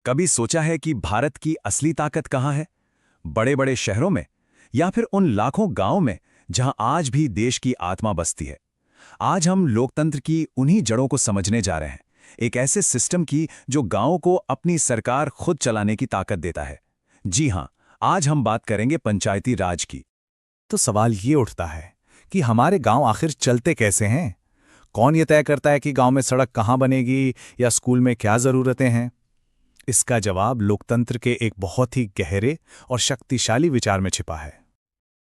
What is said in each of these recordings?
कभी सोचा है कि भारत की असली ताकत कहाँ है? बड़े बड़े शहरों में या फिर उन लाखों गांवों में जहां आज भी देश की आत्मा बसती है? आज हम लोकतंत्र की उन्हीं जड़ों को समझने जा रहे हैं, एक ऐसे सिस्टम की जो गांवों को अपनी सरकार खुद चलाने की ताकत देता है। जी हां, आज हम बात करेंगे पंचायती राज की। तो सवाल ये उठता है कि हमारे गांव आखिर चलते कैसे हैं? कौन ये तय करता है कि गांव में सड़क कहाँ बनेगी या स्कूल में क्या ज़रूरतें हैं? इसका जवाब लोकतंत्र के एक बहुत ही गहरे और शक्तिशाली विचार में छिपा है।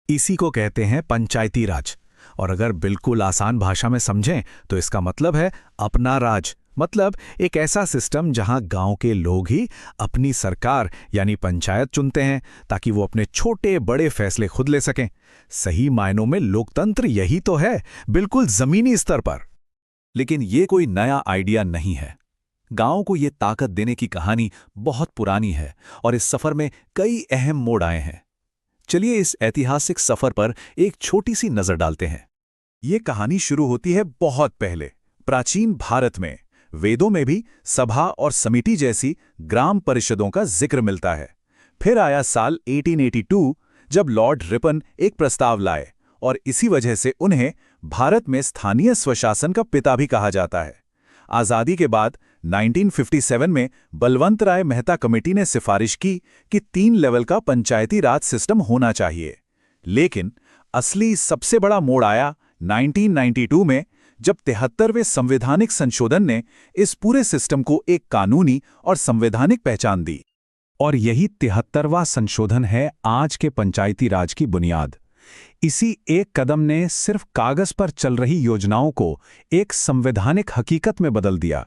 इसी को कहते हैं पंचायती राज। और अगर बिल्कुल आसान भाषा में समझें तो इसका मतलब है अपना राज। मतलब एक ऐसा सिस्टम जहां गांव के लोग ही अपनी सरकार यानी पंचायत चुनते हैं ताकि वो अपने छोटे बड़े फैसले खुद ले सकें। सही मायनों में लोकतंत्र यही तो है, बिल्कुल जमीनी स्तर पर। लेकिन ये कोई नया आइडिया नहीं है। गांव को ये ताकत देने की कहानी बहुत पुरानी है और इस सफर में कई अहम मोड़ आए हैं। चलिए इस ऐतिहासिक सफर पर एक छोटी सी नजर डालते हैं। ये कहानी शुरू होती है बहुत पहले, प्राचीन भारत में। वेदों में भी सभा और समिति जैसी ग्राम परिषदों का जिक्र मिलता है। फिर आया साल 1882 जब लॉर्ड रिपन एक प्रस्ताव लाए और इसी वजह से उन्हें भारत में स्थानीय स्वशासन का पिता भी कहा जाता है। आज़ादी के बाद 1957 में बलवंत राय मेहता कमेटी ने सिफारिश की कि 3 लेवल का पंचायती राज सिस्टम होना चाहिए। लेकिन असली सबसे बड़ा मोड़ आया 1992 में, जब 73वें संवैधानिक संशोधन ने इस पूरे सिस्टम को एक कानूनी और संवैधानिक पहचान दी। और यही 73वां संशोधन है आज के पंचायती राज की बुनियाद। इसी एक कदम ने सिर्फ कागज पर चल रही योजनाओं को एक संवैधानिक हकीकत में बदल दिया।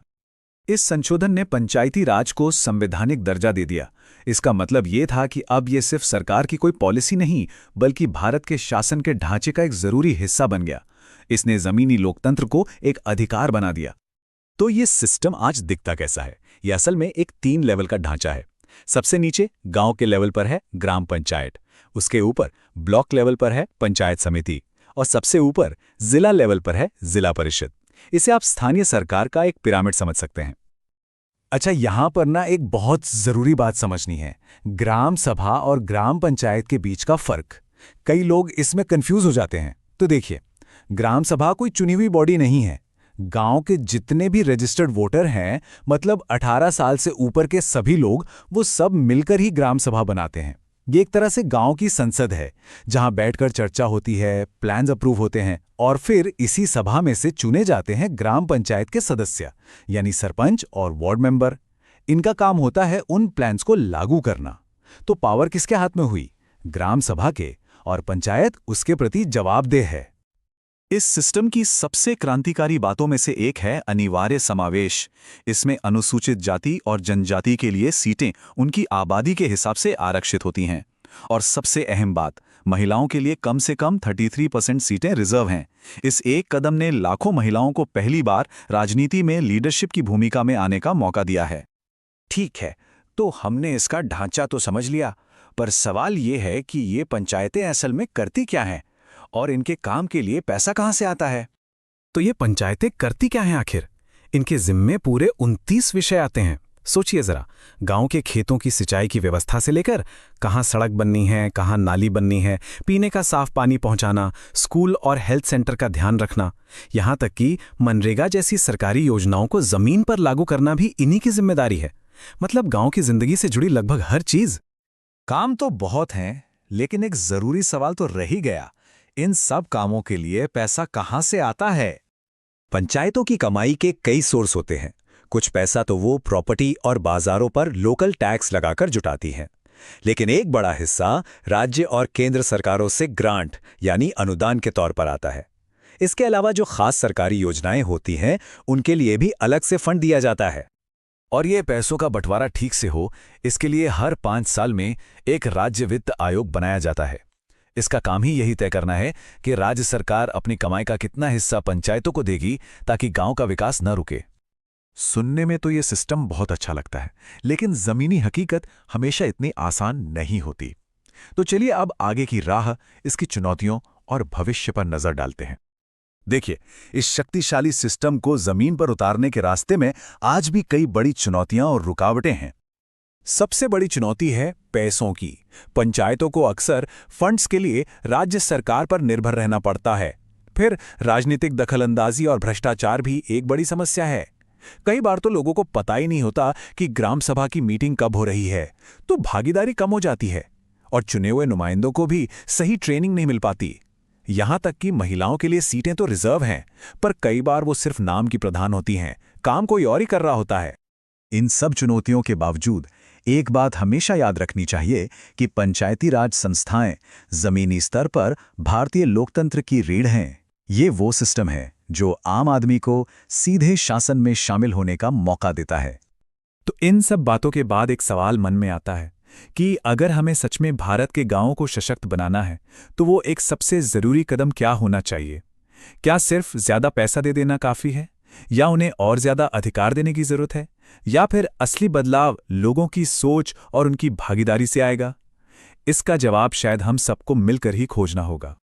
इस संशोधन ने पंचायती राज को संवैधानिक दर्जा दे दिया। इसका मतलब ये था कि अब ये सिर्फ सरकार की कोई पॉलिसी नहीं, बल्कि भारत के शासन के ढांचे का एक जरूरी हिस्सा बन गया। इसने जमीनी लोकतंत्र को एक अधिकार बना दिया। तो ये सिस्टम आज दिखता कैसा है? यह असल में एक 3 लेवल का ढांचा है। सबसे नीचे गांव के लेवल पर है ग्राम पंचायत, उसके ऊपर ब्लॉक लेवल पर है पंचायत समिति और सबसे ऊपर जिला लेवल पर है जिला परिषद। इसे आप स्थानीय सरकार का एक पिरामिड समझ सकते हैं। अच्छा, यहां पर ना एक बहुत जरूरी बात समझनी है, ग्राम सभा और ग्राम पंचायत के बीच का फर्क। कई लोग इसमें कंफ्यूज हो जाते हैं। तो देखिए, ग्राम सभा कोई चुनी हुई बॉडी नहीं है। गांव के जितने भी रजिस्टर्ड वोटर हैं, मतलब 18 साल से ऊपर के सभी लोग, वो सब मिलकर ही ग्राम सभा बनाते हैं। ये एक तरह से गांव की संसद है, जहां बैठकर चर्चा होती है, प्लान्स अप्रूव होते हैं और फिर इसी सभा में से चुने जाते हैं ग्राम पंचायत के सदस्य, यानी सरपंच और वार्ड मेंबर। इनका काम होता है उन प्लान्स को लागू करना। तो पावर किसके हाथ में हुई? ग्राम सभा के, और पंचायत उसके प्रति जवाबदेह है। इस सिस्टम की सबसे क्रांतिकारी बातों में से एक है अनिवार्य समावेश। इसमें अनुसूचित जाति और जनजाति के लिए सीटें उनकी आबादी के हिसाब से आरक्षित होती हैं। और सबसे अहम बात, महिलाओं के लिए कम से कम 33% सीटें रिजर्व हैं। इस एक कदम ने लाखों महिलाओं को पहली बार राजनीति में लीडरशिप की भूमिका में आने का मौका दिया है। ठीक है, तो हमने इसका ढांचा तो समझ लिया, पर सवाल ये है कि ये पंचायतें असल में करती क्या हैं और इनके काम के लिए पैसा कहां से आता है? तो ये पंचायतें करती क्या हैं आखिर? इनके जिम्मे पूरे 29 विषय आते हैं। सोचिए जरा, गांव के खेतों की सिंचाई की व्यवस्था से लेकर कहां सड़क बननी है, कहां नाली बननी है, पीने का साफ पानी पहुंचाना, स्कूल और हेल्थ सेंटर का ध्यान रखना, यहां तक कि मनरेगा जैसी सरकारी योजनाओं को जमीन पर लागू करना भी इन्हीं की जिम्मेदारी है। मतलब गांव की जिंदगी से जुड़ी लगभग हर चीज। काम तो बहुत हैं, लेकिन एक जरूरी सवाल तो रह ही गया, इन सब कामों के लिए पैसा कहां से आता है? पंचायतों की कमाई के कई सोर्स होते हैं। कुछ पैसा तो वो प्रॉपर्टी और बाजारों पर लोकल टैक्स लगाकर जुटाती हैं, लेकिन एक बड़ा हिस्सा राज्य और केंद्र सरकारों से ग्रांट यानी अनुदान के तौर पर आता है। इसके अलावा जो खास सरकारी योजनाएं होती हैं, उनके लिए भी अलग से फंड दिया जाता है। और ये पैसों का बंटवारा ठीक से हो, इसके लिए हर 5 साल में एक राज्य वित्त आयोग बनाया जाता है। इसका काम ही यही तय करना है कि राज्य सरकार अपनी कमाई का कितना हिस्सा पंचायतों को देगी ताकि गांव का विकास न रुके। सुनने में तो ये सिस्टम बहुत अच्छा लगता है, लेकिन जमीनी हकीकत हमेशा इतनी आसान नहीं होती। तो चलिए अब आगे की राह, इसकी चुनौतियों और भविष्य पर नजर डालते हैं। देखिए, इस शक्तिशाली सिस्टम को जमीन पर उतारने के रास्ते में आज भी कई बड़ी चुनौतियां और रुकावटें हैं। सबसे बड़ी चुनौती है पैसों की। पंचायतों को अक्सर फंड्स के लिए राज्य सरकार पर निर्भर रहना पड़ता है। फिर राजनीतिक दखलंदाजी और भ्रष्टाचार भी एक बड़ी समस्या है। कई बार तो लोगों को पता ही नहीं होता कि ग्राम सभा की मीटिंग कब हो रही है, तो भागीदारी कम हो जाती है और चुने हुए नुमाइंदों को भी सही ट्रेनिंग नहीं मिल पाती। यहां तक कि महिलाओं के लिए सीटें तो रिजर्व हैं, पर कई बार वो सिर्फ नाम की प्रधान होती हैं, काम कोई और ही कर रहा होता है। इन सब चुनौतियों के बावजूद एक बात हमेशा याद रखनी चाहिए कि पंचायती राज संस्थाएं जमीनी स्तर पर भारतीय लोकतंत्र की रीढ़ हैं। ये वो सिस्टम है जो आम आदमी को सीधे शासन में शामिल होने का मौका देता है। तो इन सब बातों के बाद एक सवाल मन में आता है कि अगर हमें सच में भारत के गांवों को सशक्त बनाना है, तो वो एक सबसे ज़रूरी कदम क्या होना चाहिए? क्या सिर्फ ज़्यादा पैसा दे देना काफ़ी है, या उन्हें और ज़्यादा अधिकार देने की ज़रूरत है, या फिर असली बदलाव लोगों की सोच और उनकी भागीदारी से आएगा? इसका जवाब शायद हम सबको मिलकर ही खोजना होगा।